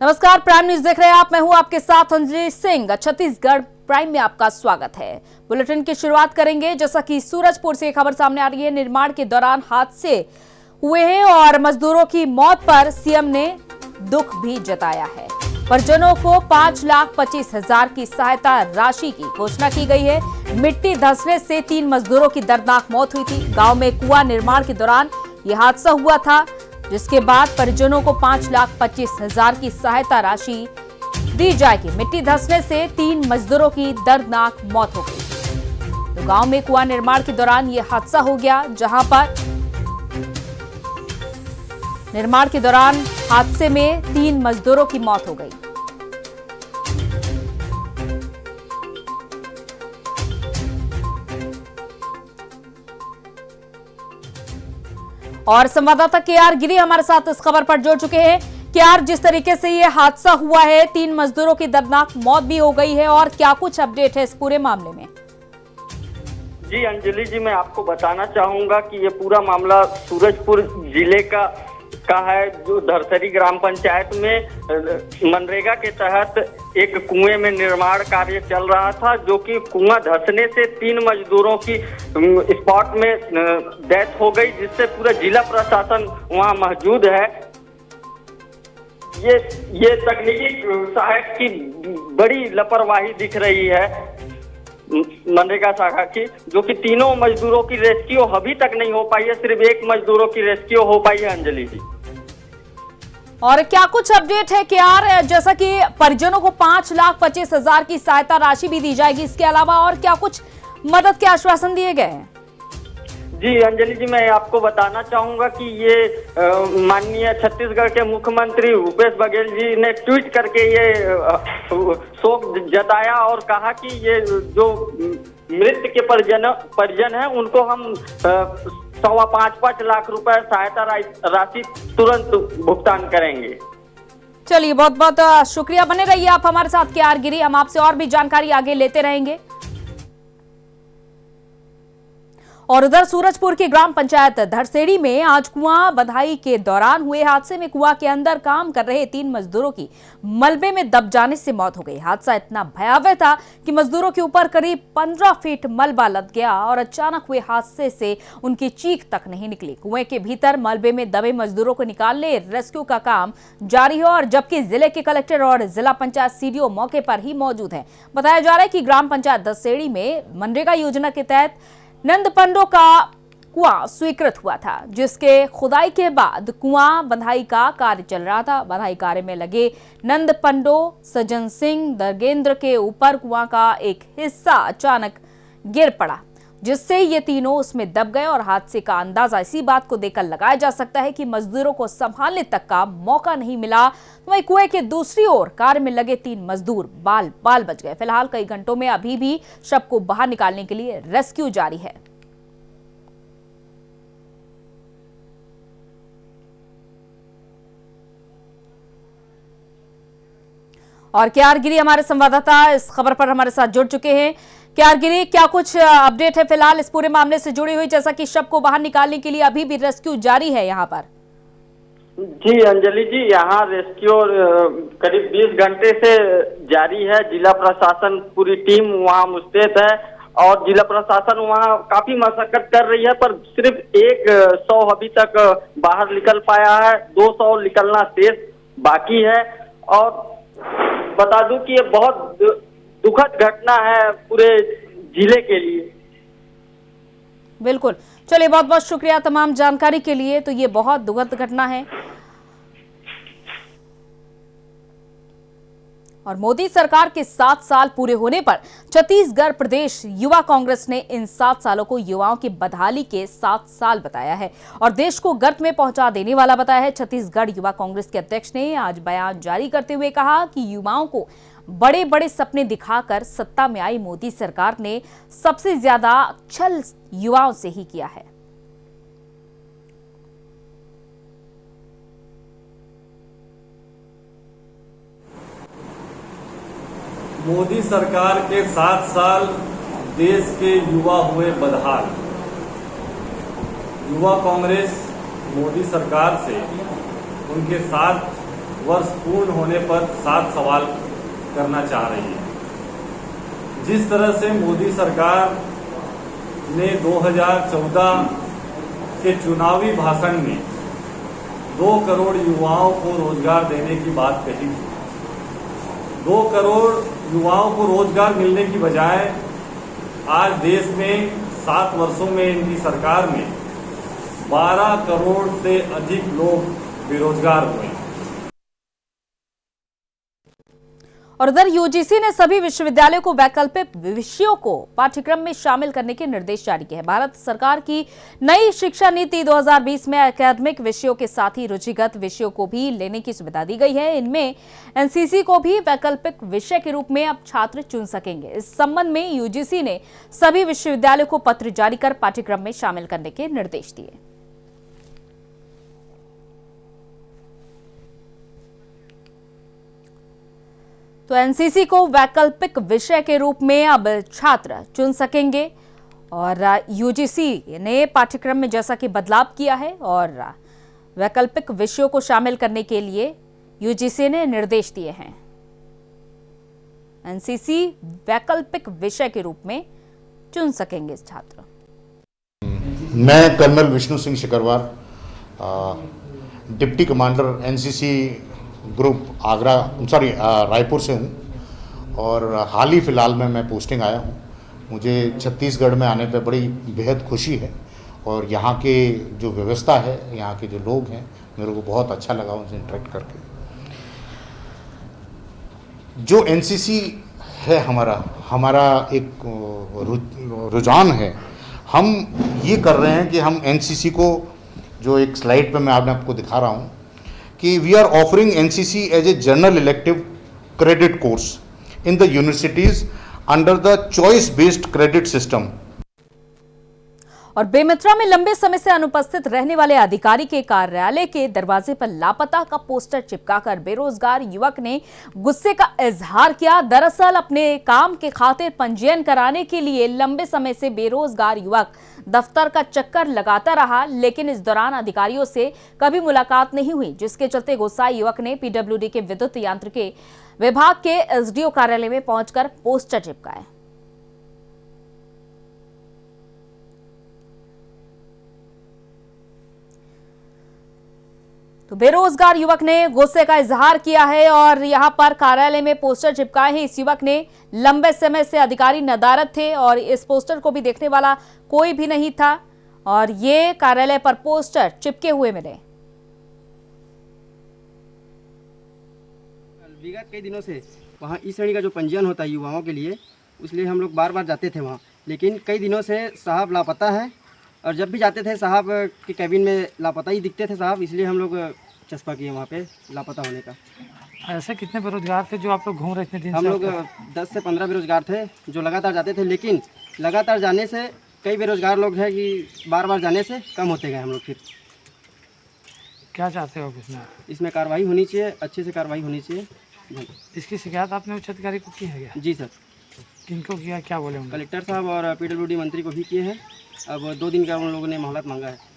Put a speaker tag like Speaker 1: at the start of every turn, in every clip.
Speaker 1: नमस्कार, prime news देख रहे हैं आप। मैं हूं आपके साथ अंजलि सिंह। छत्तीसगढ़ प्राइम में आपका स्वागत है। बुलेटिन की शुरुआत करेंगे। जैसा कि सूरजपुर से खबर सामने आ रही है, निर्माण के दौरान हादसे हुए हैं और मजदूरों की मौत पर सीएम ने दुख भी जताया है। परिजनों को 5,25,000 की सहायता राशि की घोषणा की गई है। मिट्टी धंसने से 3 मजदूरों की दर्दनाक मौत हुई थी। गांव में कुआं निर्माण के दौरान यह हादसा हुआ था, जिसके बाद परिजनों को 5,25,000 की सहायता राशि दी जाएगी। मिट्टी धंसने से 3 मजदूरों की दर्दनाक मौत हो गई। तो गांव में कुआं निर्माण के दौरान यह हादसा हो गया, जहां पर निर्माण के दौरान हादसे में 3 मजदूरों की मौत हो गई। और संवाददाता केआर गिरी हमारे साथ इस खबर पर जुड़ चुके हैं। केआर, जिस तरीके से ये हादसा हुआ है, 3 मजदूरों की दर्दनाक मौत भी हो गई है, और क्या कुछ अपडेट है इस पूरे मामले में?
Speaker 2: जी अंजलि जी, मैं आपको बताना चाहूंगा कि ये पूरा मामला सूरजपुर जिले का है, जो धरसरी ग्राम पंचायत में मनरेगा के तहत एक कुएं में निर्माण कार्य चल रहा था, जो कि कुआं धंसने से 3 मजदूरों की स्पॉट में डेथ हो गई, जिससे पूरा जिला प्रशासन वहां मौजूद है। ये तकनीकी सहायक की बड़ी लापरवाही दिख रही है मनरेगा शाखा की, जो कि तीनों मजदूरों की रेस्क्यू अभी तक नहीं हो पाई है। सिर्फ 1 मजदूरों की रेस्क्यू हो पाई है अंजलि जी।
Speaker 1: और क्या कुछ अपडेट है केआर, जैसा कि परिजनों को 5,25,000 की सहायता राशि भी दी जाएगी, इसके अलावा और क्या कुछ मदद के आश्वासन दिए गए हैं?
Speaker 2: जी अंजलि जी, मैं आपको बताना चाहूंगा कि ये माननीय छत्तीसगढ़ के मुख्यमंत्री भूपेश बघेल जी ने ट्वीट करके ये शोक जताया और कहा कि ये जो मृत के परिजन हैं, उनको हम 5.25 लाख रुपए सहायता राशि तुरंत भुगतान करेंगे।
Speaker 1: चलिए, बहुत बहुत शुक्रिया। बने रहिए आप हमारे साथ केआर गिरी, हम आपसे और भी जानकारी आगे लेते रहेंगे। और उधर सूरजपुर की ग्राम पंचायत धरसेड़ी में आज कुआं बंधाई के दौरान हुए हादसे में कुआं के अंदर काम कर रहे 3 मजदूरों की मलबे में दब जाने से मौत हो गई। हादसा इतना भयावह था कि मजदूरों के ऊपर करीब 15 फीट मलबा लद गया और अचानक हुए हादसे से उनकी चीख तक नहीं निकली। कुएं के भीतर मलबे में दबे मजदूरों को निकालने रेस्क्यू का काम जारी है, और जबकि जिले के कलेक्टर और जिला पंचायत सीडीओ मौके पर ही मौजूद है। बताया जा रहा है कि ग्राम पंचायत धरसेड़ी में मनरेगा योजना के तहत नंदपंडो का कुआं स्वीकृत हुआ था, जिसके खुदाई के बाद कुआं बंधाई का कार्य चल रहा था। बंधाई कार्य में लगे नंदपंडो सज्जन सिंह दरगेंद्र के ऊपर कुआं का एक हिस्सा अचानक गिर पड़ा, जिससे ये तीनों उसमें दब गए। और हादसे का अंदाजा इसी बात को देखकर लगाया जा सकता है कि मजदूरों को संभालने तक का मौका नहीं मिला। वहीं कुएं के दूसरी ओर कार्य में लगे 3 मजदूर बाल बाल बच गए। फिलहाल कई घंटों में अभी भी शव को बाहर निकालने के लिए रेस्क्यू जारी है। और केआर गिरी हमारे संवाददाता इस खबर पर हमारे साथ जुड़ चुके हैं। केआर गिरी, क्या कुछ अपडेट है फिलहाल इस पूरे मामले से जुड़ी हुई, जैसा कि शव को बाहर निकालने के लिए अभी भी रेस्क्यू जारी है यहाँ पर?
Speaker 2: जी अंजलि जी, यहाँ रेस्क्यू करीब 20 घंटे से जारी है। जिला प्रशासन पूरी टीम वहाँ मुस्तैद है और जिला प्रशासन वहाँ काफी मशक्कत कर रही है, पर सिर्फ 100 अभी तक बाहर निकल पाया है। 200 निकलना शेष बाकी है। और बता दूं कि ये बहुत दुखद घटना है पूरे जिले के लिए।
Speaker 1: बिल्कुल, चलिए, बहुत बहुत शुक्रिया तमाम जानकारी के लिए। तो ये बहुत दुखद घटना है। और मोदी सरकार के 7 साल पूरे होने पर छत्तीसगढ़ प्रदेश युवा कांग्रेस ने इन 7 सालों को युवाओं की बदहाली के 7 साल बताया है और देश को गर्त में पहुंचा देने वाला बताया है। छत्तीसगढ़ युवा कांग्रेस के अध्यक्ष ने आज बयान जारी करते हुए कहा कि युवाओं को बड़े बड़े सपने दिखाकर सत्ता में आई मोदी सरकार ने सबसे ज्यादा छल युवाओं से ही किया है।
Speaker 3: मोदी सरकार के 7 साल देश के युवा हुए बदहाल। युवा कांग्रेस मोदी सरकार से उनके साथ वर्ष पूर्ण होने पर 7 सवाल करना चाह रही है। जिस तरह से मोदी सरकार ने 2014 के चुनावी भाषण में 2 करोड़ युवाओं को रोजगार देने की बात कही थी, 2 करोड़ युवाओं को रोजगार मिलने की बजाय आज देश में 7 वर्षों में इनकी सरकार में 12 करोड़ से अधिक लोग बेरोजगार हुए।
Speaker 1: और उधर यूजीसी ने सभी विश्वविद्यालयों को वैकल्पिक विषयों को पाठ्यक्रम में शामिल करने के निर्देश जारी किए हैं। भारत सरकार की नई शिक्षा नीति 2020 में एकेडमिक विषयों के साथ ही रुचिगत विषयों को भी लेने की सुविधा दी गई है। इनमें एनसीसी को भी वैकल्पिक विषय के रूप में अब छात्र चुन सकेंगे। इस संबंध में यूजीसी ने सभी विश्वविद्यालयों को पत्र जारी कर पाठ्यक्रम में शामिल करने के निर्देश दिए। तो एनसीसी को वैकल्पिक विषय के रूप में अब छात्र चुन सकेंगे और यूजीसी ने पाठ्यक्रम में जैसा कि बदलाव किया है और वैकल्पिक विषयों को शामिल करने के लिए यूजीसी ने निर्देश दिए हैं। एनसीसी वैकल्पिक विषय के रूप में चुन सकेंगे छात्र।
Speaker 4: मैं colonel Vishnu Singh Shikarwar, deputy commander NCC group Raipur से हूँ और हाल ही फ़िलहाल में मैं पोस्टिंग आया हूँ। मुझे छत्तीसगढ़ में आने पे बड़ी बेहद खुशी है और यहाँ के जो व्यवस्था है, यहाँ के जो लोग हैं, मेरे को बहुत अच्छा लगा उनसे इंटरेक्ट करके। जो एनसीसी है हमारा एक रुझान है। हम ये कर रहे हैं कि हम एनसीसी को, जो एक स्लाइड पे मैं आपको दिखा रहा हूँ, कि we are offering NCC as a general elective credit course in the universities under the choice based credit system.
Speaker 1: और बेमेतरा में लंबे समय से अनुपस्थित रहने वाले अधिकारी के कार्यालय के दरवाजे पर लापता का पोस्टर चिपकाकर बेरोजगार युवक ने गुस्से का इजहार किया। दरअसल अपने काम के खातिर पंजीयन कराने के लिए लंबे समय से बेरोजगार युवक दफ्तर का चक्कर लगाता रहा, लेकिन इस दौरान अधिकारियों से कभी मुलाकात नहीं हुई, जिसके चलते गुस्साए युवक ने पीडब्ल्यूडी के विद्युत यांत्रिकी विभाग के एसडीओ कार्यालय में पहुंचकर पोस्टर चिपकाए। तो बेरोजगार युवक ने गुस्से का इजहार किया है और यहां पर कार्यालय में पोस्टर चिपकाए हैं। इस युवक ने लंबे समय से अधिकारी नदारद थे और इस पोस्टर को भी देखने वाला कोई भी नहीं था और ये कार्यालय पर पोस्टर चिपके हुए मिले।
Speaker 5: विगत कई दिनों से वहाँ ई श्रेणी का जो पंजीयन होता है युवाओं के लिए, इसलिए हम लोग बार बार जाते थे वहाँ, लेकिन कई दिनों से साहब लापता है और जब भी जाते थे साहब के कैबिन में लापता ही दिखते थे साहब, इसलिए हम लोग चस्पा किए वहाँ पे लापता होने का।
Speaker 6: ऐसे कितने बेरोजगार थे जो आप लोग घूम रहे थे दिन से?
Speaker 5: हम लोग 10 से 15 बेरोजगार थे जो लगातार जाते थे, लेकिन लगातार जाने से कई बेरोजगार लोग हैं कि बार बार जाने से कम होते गए हम लोग। फिर
Speaker 6: क्या चाहते हो इसमें?
Speaker 5: इसमें कार्रवाई होनी चाहिए, अच्छे से कार्रवाई होनी चाहिए।
Speaker 6: इसकी शिकायत आपने उच्च अधिकारी को की है क्या?
Speaker 5: जी सर।
Speaker 6: किनको किया, क्या बोले?
Speaker 5: कलेक्टर साहब और पीडब्ल्यूडी मंत्री को भी किए हैं। अब 2 दिन का उन लोगों ने मोहलत मांगा है।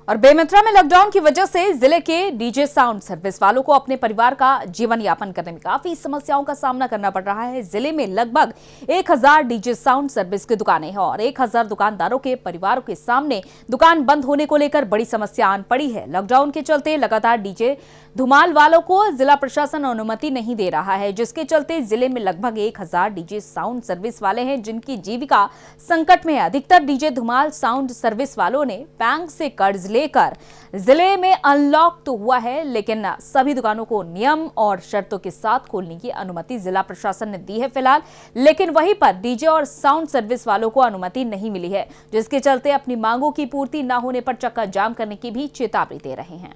Speaker 1: और बेमेतरा में लॉकडाउन की वजह से जिले के डीजे साउंड सर्विस वालों को अपने परिवार का जीवन यापन करने में काफी समस्याओं का सामना करना पड़ रहा है। जिले में लगभग 1000 डीजे साउंड सर्विस की दुकानें हैं और 1000 दुकानदारों के परिवारों के सामने दुकान बंद होने को लेकर बड़ी समस्या आन पड़ी है। लॉकडाउन के चलते लगातार डीजे धुमाल वालों को जिला प्रशासन अनुमति नहीं दे रहा है, जिसके चलते जिले में लगभग 1000 डीजे साउंड सर्विस वाले हैं जिनकी जीविका संकट में है। अधिकतर डीजे धुमाल साउंड सर्विस वालों ने बैंक से कर्ज लेकर जिले में अनलॉक तो हुआ है, लेकिन सभी दुकानों को नियम और शर्तों के साथ खोलने की अनुमति जिला प्रशासन ने दी है फिलहाल, लेकिन वहीं पर डीजे और साउंड सर्विस वालों को अनुमति नहीं मिली है, जिसके चलते अपनी मांगों की पूर्ति न होने पर चक्का जाम करने की भी चेतावनी दे रहे हैं।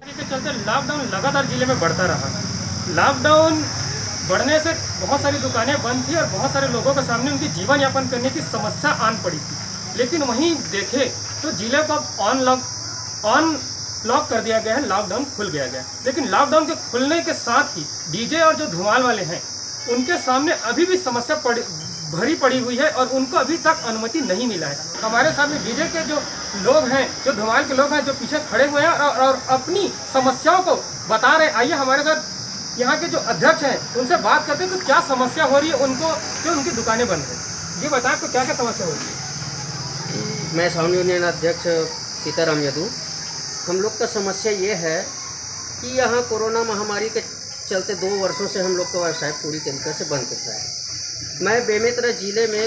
Speaker 7: के चलते लॉकडाउन लगातार जिले में बढ़ता रहा। लॉकडाउन बढ़ने से बहुत सारी दुकानें बंद थी और बहुत सारे लोगों के सामने उनकी जीवन यापन करने की समस्या आन पड़ी थी। लेकिन वहीं देखें तो जिले को ऑन लॉक कर दिया गया है, लॉकडाउन खुल गया है। लेकिन लॉकडाउन के खुलने के साथ ही डीजे और जो धुमाल वाले हैं उनके सामने अभी भी समस्या भरी पड़ी हुई है और उनको अभी तक अनुमति नहीं मिला है। हमारे सामने डीजे के जो लोग हैं, जो धमाल के लोग हैं, जो पीछे खड़े हुए हैं और अपनी समस्याओं को बता रहे हैं। आइए हमारे साथ यहाँ के जो अध्यक्ष हैं उनसे बात करते हैं कि क्या समस्या हो रही है उनको, जो उनकी दुकानें बंद हैं। ये बताएं आपको क्या क्या समस्या हो रही है।
Speaker 5: मैं साउंड यूनियन अध्यक्ष सीताराम यदू। हम लोग का समस्या ये है कि यहाँ कोरोना महामारी के चलते 2 वर्षों से हम लोग का व्यवसाय पूरी तरीके से बंद करता है। मैं बेमेतरा ज़िले में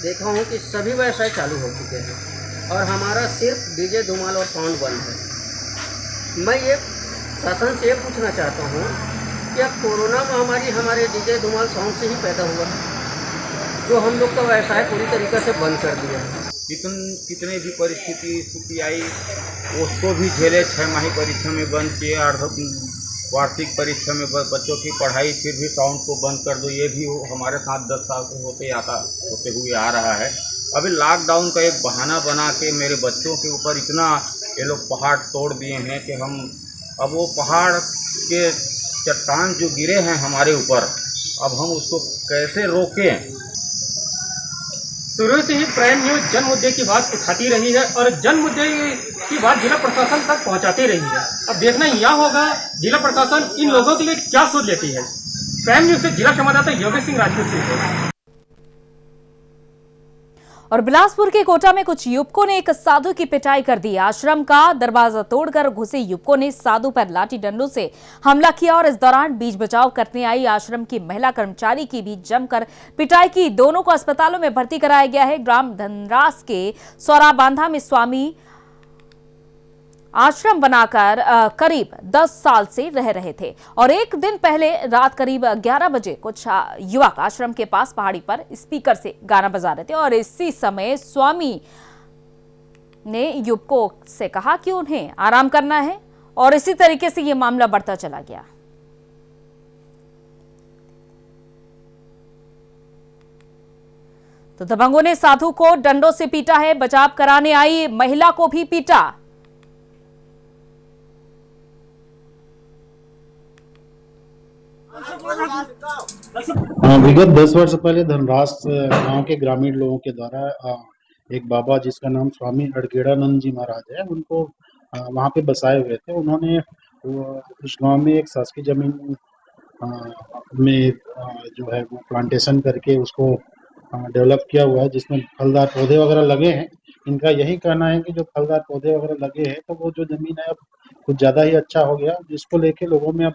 Speaker 5: देखा हूँ कि सभी व्यवसाय चालू हो चुके हैं और हमारा सिर्फ डीजे धुमाल और साउंड बंद है। मैं ये शासन से ये पूछना चाहता हूँ कि अब कोरोना महामारी हमारे डीजे धुमाल साउंड से ही पैदा हुआ, जो हम लोग का व्यवसाय पूरी तरीके से बंद कर दिया है।
Speaker 8: कितने भी स्थिति आई उसको भी झेले। 6 माही परीक्षा में बंद किए, वार्षिक परीक्षा में बच्चों की पढ़ाई, फिर भी साउंड को बंद कर दो। ये भी हमारे साथ 10 साल से होते हुए आ रहा है। अभी लॉकडाउन का एक बहाना बना के मेरे बच्चों के ऊपर इतना ये लोग पहाड़ तोड़ दिए हैं कि हम अब वो पहाड़ के चट्टान जो गिरे हैं हमारे ऊपर, अब हम उसको कैसे रोकें।
Speaker 7: शुरू से ही प्राइम न्यूज जन मुद्दे की बात उठाती रही है और जन मुद्दे की बात जिला प्रशासन तक पहुंचाती रही है। अब देखना यह होगा जिला प्रशासन इन लोगों के लिए क्या सोच लेती है। प्राइम न्यूज से जिला संवाददाता योगेश सिंह राजपूत की।
Speaker 1: और बिलासपुर के कोटा में कुछ युवकों ने एक साधु की पिटाई कर दी। आश्रम का दरवाजा तोड़कर घुसे युवकों ने साधु पर लाठी डंडों से हमला किया और इस दौरान बीच बचाव करने आई आश्रम की महिला कर्मचारी की भी जमकर पिटाई की। दोनों को अस्पतालों में भर्ती कराया गया है। ग्राम धनरास के सौराबांधा में स्वामी आश्रम बनाकर करीब 10 साल से रह रहे थे और एक दिन पहले रात करीब 11 बजे कुछ युवक आश्रम के पास पहाड़ी पर स्पीकर से गाना बजा रहे थे और इसी समय स्वामी ने युवकों से कहा कि उन्हें आराम करना है और इसी तरीके से यह मामला बढ़ता चला गया। तो दबंगों ने साधु को डंडों से पीटा है। बचाव कराने आई महिला को भी पीटा।
Speaker 9: विगत 10 वर्ष पहले धनरास गांव के ग्रामीण लोगों के द्वारा एक बाबा जिसका नाम स्वामी अड़गेड़ानंद जी महाराज है, उनको वहां पे बसाए हुए थे। उन्होंने उस गांव में एक शासकीय जमीन में जो है वो प्लांटेशन करके उसको डेवलप किया हुआ है, जिसमें फलदार पौधे वगैरह लगे हैं। इनका यही कहना है कि जो फलदार पौधे वगैरह लगे हैं तो वो जो जमीन है अब कुछ ज़्यादा ही अच्छा हो गया, जिसको लेके लोगों में अब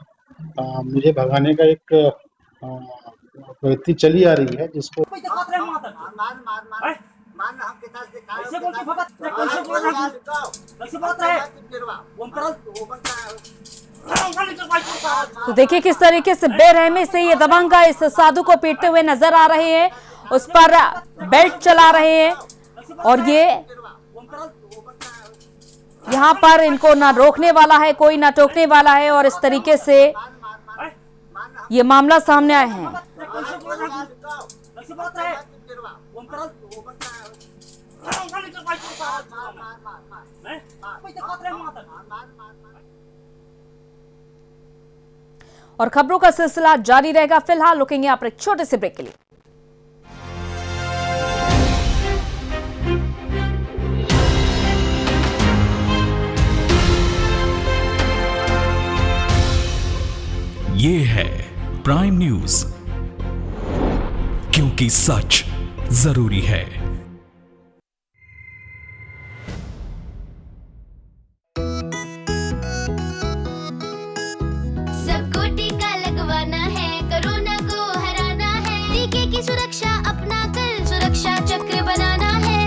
Speaker 9: मुझे भगाने का एक प्रवृत्ति चली आ रही है, जिसको
Speaker 1: तो देखिए किस तरीके से बेरहमी से ये दबंग इस साधु को पीटते हुए नजर आ रहे हैं, उस पर बेल्ट चला रहे हैं और ये यहाँ पर इनको ना रोकने वाला है कोई, ना टोकने वाला है और इस तरीके से ये मामला सामने आया है। और खबरों का सिलसिला जारी रहेगा। फिलहाल रुकेंगे यहाँ पर एक छोटे से ब्रेक के लिए।
Speaker 10: ये है प्राइम न्यूज, क्योंकि सच जरूरी है।
Speaker 11: सबको टीका लगवाना है, कोरोना को हराना है। टीके की सुरक्षा अपना कर सुरक्षा चक्र बनाना है।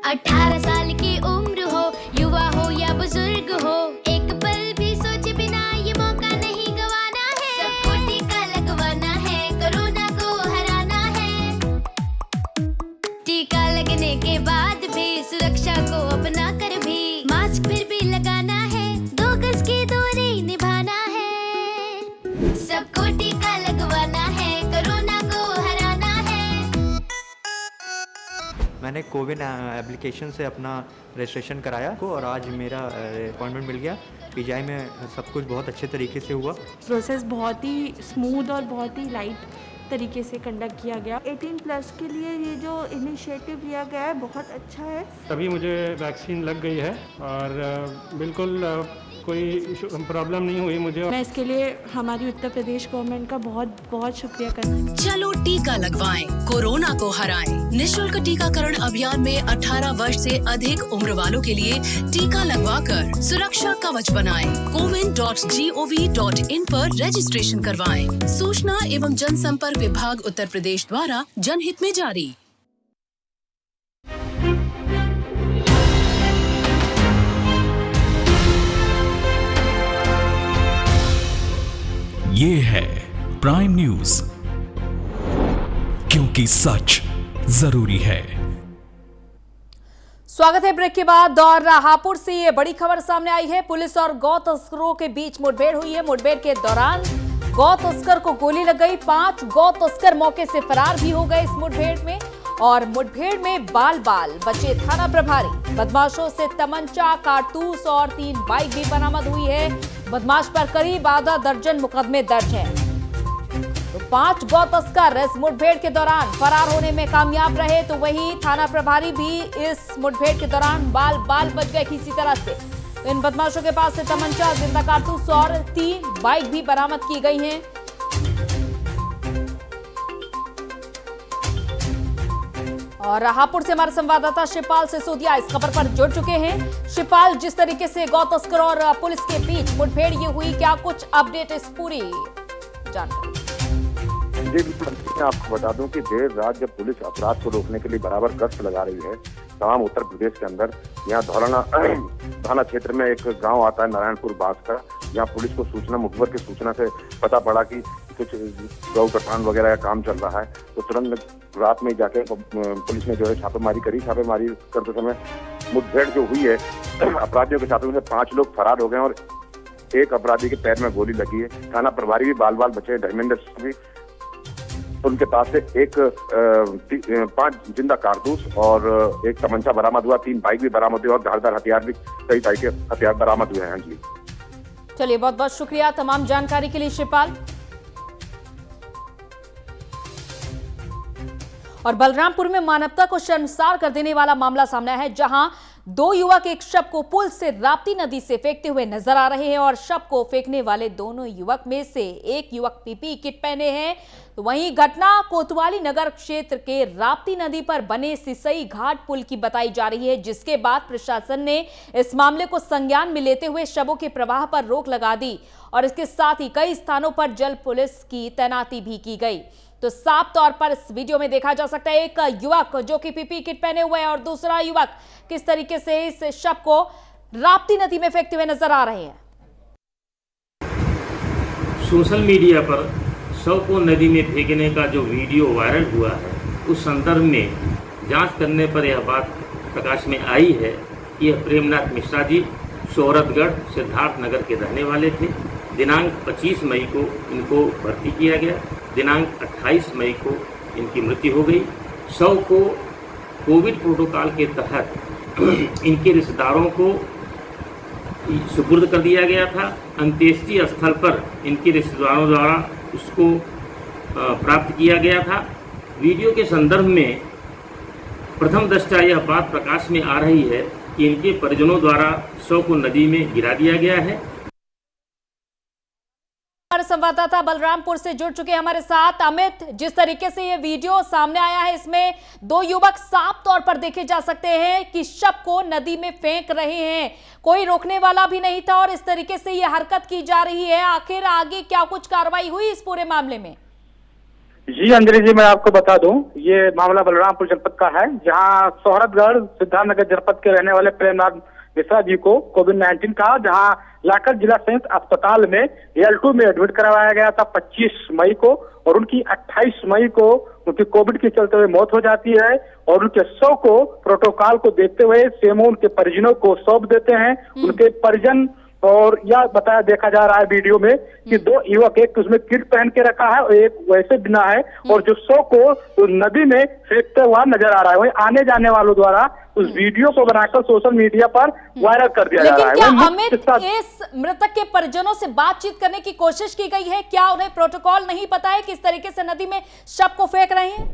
Speaker 11: 18 साल की उम्र हो, युवा हो या बुजुर्ग हो, एक पल भी सोचे बिना ये मौका नहीं गवाना है। सबको टीका लगवाना है, कोरोना को हराना है। टीका लगने के बाद भी सुरक्षा को अपना कर भी मास्क फिर भी लगाना है, 2 गज की दूरी निभाना है। सबको टीका लगवाना है, कोरोना को हराना है।
Speaker 12: मैंने कोविन एप्लीकेशन से अपना रजिस्ट्रेशन कराया और आज मेरा अपॉइंटमेंट मिल गया। पीजीआई में सब कुछ बहुत अच्छे तरीके से हुआ।
Speaker 13: प्रोसेस बहुत ही स्मूथ और बहुत ही लाइट तरीके से कंडक्ट किया गया। 18+ के लिए ये जो इनिशिएटिव लिया गया है बहुत अच्छा है।
Speaker 14: तभी मुझे वैक्सीन लग गई है और बिल्कुल कोई प्रॉब्लम नहीं हुई मुझे।
Speaker 13: मैं इसके लिए हमारी उत्तर प्रदेश गवर्नमेंट का बहुत बहुत शुक्रिया करना।
Speaker 15: चलो टीका लगवाएं, कोरोना को हराएं। निःशुल्क टीकाकरण अभियान में 18 वर्ष से अधिक उम्र वालों के लिए टीका लगवाकर सुरक्षा कवच बनाएं। cowin.gov.in पर रजिस्ट्रेशन करवाएं। सूचना एवं जनसंपर्क विभाग उत्तर प्रदेश द्वारा जनहित में जारी।
Speaker 10: ये है प्राइम न्यूज, क्योंकि सच जरूरी है।
Speaker 1: स्वागत है ब्रेक के बाद। और हापुड़ से ये बड़ी खबर सामने आई है। पुलिस और गौ तस्करों के बीच मुठभेड़ हुई है। मुठभेड़ के दौरान गौ तस्कर को गोली लग गई। 5 गौ तस्कर मौके से फरार भी हो गए इस मुठभेड़ में। और मुठभेड़ में बाल बचे थाना प्रभारी। बदमाशों से तमंचा, कारतूस और 3 बाइक भी बरामद हुई है। बदमाश पर करीब आधा दर्जन मुकदमे दर्ज हैं। तो 5 गौ तस्कर इस मुठभेड़ के दौरान फरार होने में कामयाब रहे, तो वही थाना प्रभारी भी इस मुठभेड़ के दौरान बाल बच गए किसी तरह से। तो इन बदमाशों के पास से तमंचा, जिंदा कारतूस और 3 बाइक भी बरामद की गई हैं। और हापुड़ से हमारे संवाददाता शिवपाल सिसोदिया इस खबर पर जुड़ चुके हैं। शिवपाल, जिस तरीके से गौ तस्कर और पुलिस के बीच मुठभेड़ ये हुई, क्या कुछ अपडेट इस पूरी जानकारी?
Speaker 16: जी बिल्कुल, मैं आपको बता दूं कि देर रात जब पुलिस अपराध को रोकने के लिए बराबर गश्त लगा रही है तमाम उत्तर प्रदेश के अंदर, यहाँ धौलाना थाना क्षेत्र में एक गांव आता है नारायणपुर बास का, यहाँ पुलिस को मुखबर की सूचना से पता पड़ा कि कुछ गौ कटान वगैरह का काम चल रहा है। तो तुरंत रात में जाके पुलिस ने जो है छापेमारी करी। छापेमारी करते समय मुठभेड़ जो हुई है अपराधियों के साथ, उनसे 5 लोग फरार हो गए और एक अपराधी के पैर में गोली लगी है। थाना प्रभारी भी बाल बचे, धर्मेंद्र सिंह भी। उनके पास से 5 जिंदा कारतूस और एक तमंचा बरामद हुआ, 3 बाइक भी बरामद हुई और धारदार हथियार भी, कई तरह के हथियार बरामद हुए हैं। जी
Speaker 1: चलिए, बहुत बहुत शुक्रिया तमाम जानकारी के लिए शिवपाल। और बलरामपुर में मानवता को शर्मसार कर देने वाला मामला सामने आया है, जहां 2 युवक एक शव को पुल से राप्ती नदी से फेंकते हुए नजर आ रहे हैं। और शव को फेंकने वाले दोनों युवक में से एक युवक पीपीई किट पहने हैं। तो वहीं घटना कोतवाली नगर क्षेत्र के राप्ती नदी पर बने सिसई घाट पुल की बताई जा रही है, जिसके बाद प्रशासन ने इस मामले को संज्ञान में लेते हुए शवों के प्रवाह पर रोक लगा दी। और इसके साथ ही कई स्थानों पर जल पुलिस की तैनाती भी की गई। तो साफ तौर पर इस वीडियो में देखा जा सकता है एक युवक जो कि पीपीई किट पहने हुए है और दूसरा युवक किस तरीके से इस शव को राप्ती नदी में फेंकते हुए नजर आ रहे हैं।
Speaker 17: सोशल मीडिया पर शव को नदी में फेंकने का जो वीडियो वायरल हुआ है, उस संदर्भ में जांच करने पर यह बात प्रकाश में आई है कि यह प्रेमनाथ मिश्रा जी शोहरतगढ़ सिद्धार्थ नगर के रहने वाले थे। दिनांक 25 मई को इनको भर्ती किया गया। दिनांक 28 मई को इनकी मृत्यु हो गई। शव को कोविड प्रोटोकॉल के तहत इनके रिश्तेदारों को सुपुर्द कर दिया गया था। अंत्येष्टि स्थल पर इनके रिश्तेदारों द्वारा उसको प्राप्त किया गया था। वीडियो के संदर्भ में प्रथम दृष्टया यह बात प्रकाश में आ रही है कि इनके परिजनों द्वारा शव को नदी में गिरा दिया गया है।
Speaker 1: हमारे संवाददाता बलरामपुर से जुड़ चुके हैं हमारे साथ अमित। जिस तरीके से ये वीडियो सामने आया है, इसमें 2 युवक साफ तौर पर देखे जा सकते हैं कि शव को नदी में फेंक रहे हैं। कोई रोकने वाला भी नहीं था और इस तरीके से ये हरकत की जा रही है। आखिर आगे क्या कुछ कार्रवाई हुई इस पूरे मामले में?
Speaker 18: जी अंजलि जी, मैं आपको बता दूं, ये मामला बलरामपुर जनपद का है, जहां शोहरतगढ़ सिद्धार्थनगर जनपद के रहने वाले प्रेमनाथ मिश्रा जी को कोविड-19 का जहां लाकर जिला संयुक्त अस्पताल में L2 में एडमिट करवाया गया था 25 मई को, और उनकी 28 मई को उनकी कोविड के चलते हुए मौत हो जाती है। और उनके शव को प्रोटोकॉल को देखते हुए सेमो उनके परिजनों को सौंप देते हैं। उनके परिजन और यह बताया देखा जा रहा है वीडियो में कि दो युवक, एक उसमें किट पहन के रखा है और एक वैसे बिना है, और जो शव को नदी में फेंकते हुआ नजर आ रहा है। वहीं आने जाने वालों द्वारा उस वीडियो को बनाकर सोशल मीडिया पर वायरल कर दिया जा रहा है।
Speaker 1: क्या अमित, इस मृतक के परिजनों से बातचीत करने की कोशिश की गई है? क्या उन्हें प्रोटोकॉल नहीं पता है किस तरीके से नदी में शव को फेंक रहे हैं?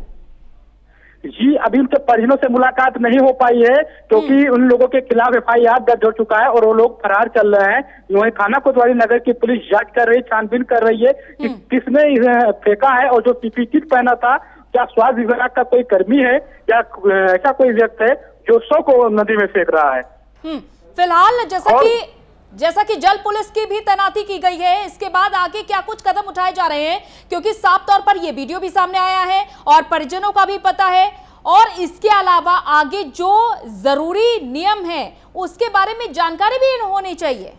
Speaker 18: जी, अभी उनके परिजनों से मुलाकात नहीं हो पाई है क्योंकि उन लोगों के खिलाफ FIR दर्ज हो चुका है और वो लोग फरार चल रहे हैं। वहीं थाना कोतवाली नगर की पुलिस जांच कर रही है, छानबीन कर रही है कि किसने इसे फेंका है और जो PPE किट पहना था, क्या स्वास्थ्य विभाग का कोई कर्मी है या ऐसा कोई व्यक्ति है जो शव को नदी में फेंक रहा है।
Speaker 1: फिलहाल जैसा कि जल पुलिस की भी तैनाती की गई है, इसके बाद आगे क्या कुछ कदम उठाए जा रहे हैं? क्योंकि साफ तौर पर यह वीडियो भी सामने आया है और परिजनों का भी पता है, और इसके अलावा आगे जो जरूरी नियम है उसके बारे में जानकारी भी होनी चाहिए।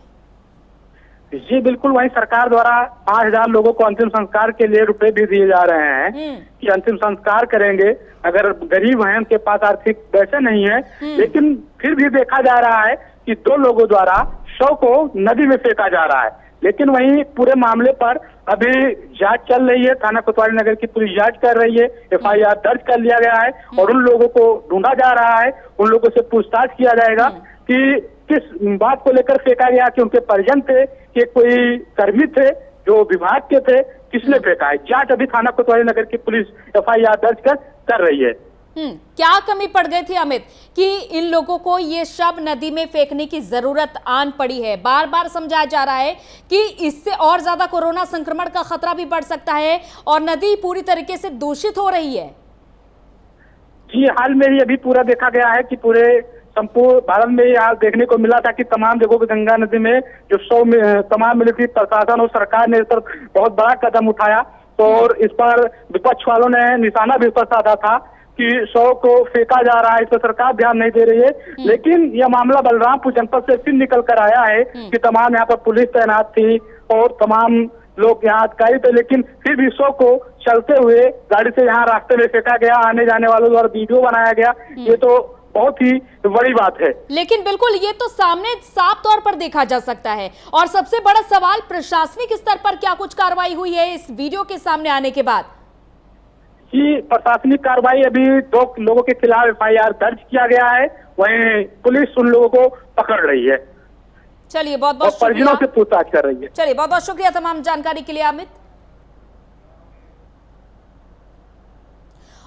Speaker 18: जी बिल्कुल, वहीं सरकार द्वारा 5000 लोगों को अंतिम संस्कार के लिए रुपए भी दिए जा रहे हैं कि अंतिम संस्कार करेंगे। अगर गरीब हैं, उनके पास आर्थिक पैसे नहीं है, लेकिन फिर भी देखा जा रहा है कि 2 लोगों द्वारा शव को नदी में फेंका जा रहा है। लेकिन वहीं पूरे मामले पर अभी जांच चल रही है, थाना कोतवाली नगर की पुलिस जांच कर रही है, FIR दर्ज कर लिया गया है और उन लोगों को ढूंढा जा रहा है। उन लोगों से पूछताछ किया जाएगा कि किस बात को लेकर फेंका गया, कि उनके परिजन थे कि कोई कर्मी थे जो विभाग के थे, किसने फेंका है। जांच अभी थाना कोतवाली नगर की पुलिस FIR दर्ज कर रही है।
Speaker 1: क्या कमी पड़ गई थी अमित कि इन लोगों को ये शव नदी में फेंकने की जरूरत आन पड़ी है? बार बार समझाया जा रहा है कि इससे और ज्यादा कोरोना संक्रमण का खतरा भी बढ़ सकता है और नदी पूरी तरीके से दूषित हो रही है।
Speaker 18: जी, हाल में ही अभी पूरा देखा गया है कि पूरे संपूर्ण भारत में यह देखने को मिला था कि तमाम जगहों पर गंगा नदी में जो शव में तमाम मिलिट्री प्रशासन और सरकार ने इस पर बहुत बड़ा कदम उठाया, तो और इस पर विपक्ष वालों ने निशाना भी पर साधा था कि शव को फेंका जा रहा है, इस पर सरकार ध्यान नहीं दे रही है। लेकिन यह मामला बलरामपुर जनपद से फिर निकल कर आया है कि तमाम यहाँ पर पुलिस तैनात थी और तमाम लोग यहाँ अधिकारी थे, लेकिन फिर भी शव को चलते हुए गाड़ी से यहाँ रास्ते में फेंका गया। आने जाने वालों द्वारा वीडियो बनाया गया। ये तो बहुत ही बड़ी बात है।
Speaker 1: लेकिन बिल्कुल ये तो सामने साफ तौर पर देखा जा सकता है। और सबसे बड़ा सवाल, प्रशासनिक स्तर पर क्या कुछ कार्रवाई हुई है इस वीडियो के सामने आने के बाद?
Speaker 18: जी, प्रशासनिक कार्रवाई अभी 2 लोगों के खिलाफ FIR दर्ज किया गया है, वहीं पुलिस उन लोगों को पकड़ रही है।
Speaker 1: चलिए, बहुत बहुत
Speaker 18: शुक्रिया, परिजनों से पूछताछ कर रही है।
Speaker 1: चलिए, बहुत बहुत शुक्रिया तमाम जानकारी के लिए अमित।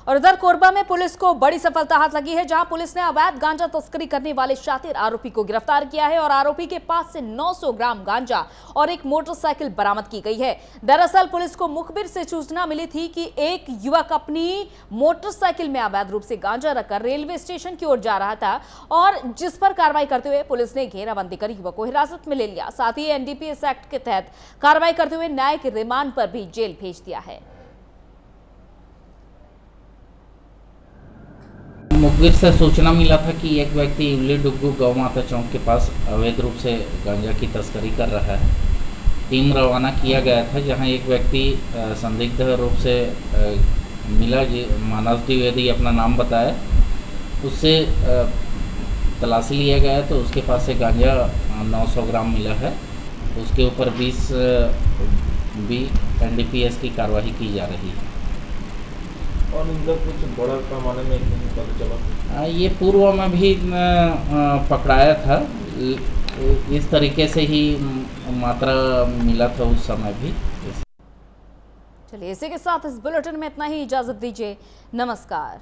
Speaker 1: और उधर कोरबा में पुलिस को बड़ी सफलता हाथ लगी है, जहां पुलिस ने अवैध गांजा तस्करी करने वाले शातिर आरोपी को गिरफ्तार किया है और आरोपी के पास से 900 ग्राम गांजा और एक मोटरसाइकिल बरामद की गई है। दरअसल पुलिस को मुखबिर से सूचना मिली थी कि एक युवक अपनी मोटरसाइकिल में अवैध रूप से गांजा रखकर रेलवे स्टेशन की ओर जा रहा था, और जिस पर कार्रवाई करते हुए पुलिस ने घेराबंदी कर युवक को हिरासत में ले लिया। साथ ही NDPS एक्ट के तहत कार्रवाई करते हुए न्यायिक रिमांड पर भी जेल भेज दिया है।
Speaker 19: मुखबिर से सूचना मिला था कि एक व्यक्ति उल्ली डुग्गू गौ माता चौक के पास अवैध रूप से गांजा की तस्करी कर रहा है। टीम रवाना किया गया था, जहां एक व्यक्ति संदिग्ध रूप से मिला, मानस द्विवेदी अपना नाम बताया। उससे तलाशी लिया गया तो उसके पास से गांजा 900 ग्राम मिला है। उसके ऊपर 20B NDPS की कार्रवाई की जा रही है।
Speaker 20: और इनका कुछ बड़ा पैमाने में पता चला?
Speaker 19: ये पूर्व में भी पकड़ाया था, इस तरीके से ही मात्रा मिला था उस समय भी।
Speaker 1: चलिए, इसी के साथ इस बुलेटिन में इतना ही। इजाजत दीजिए, नमस्कार।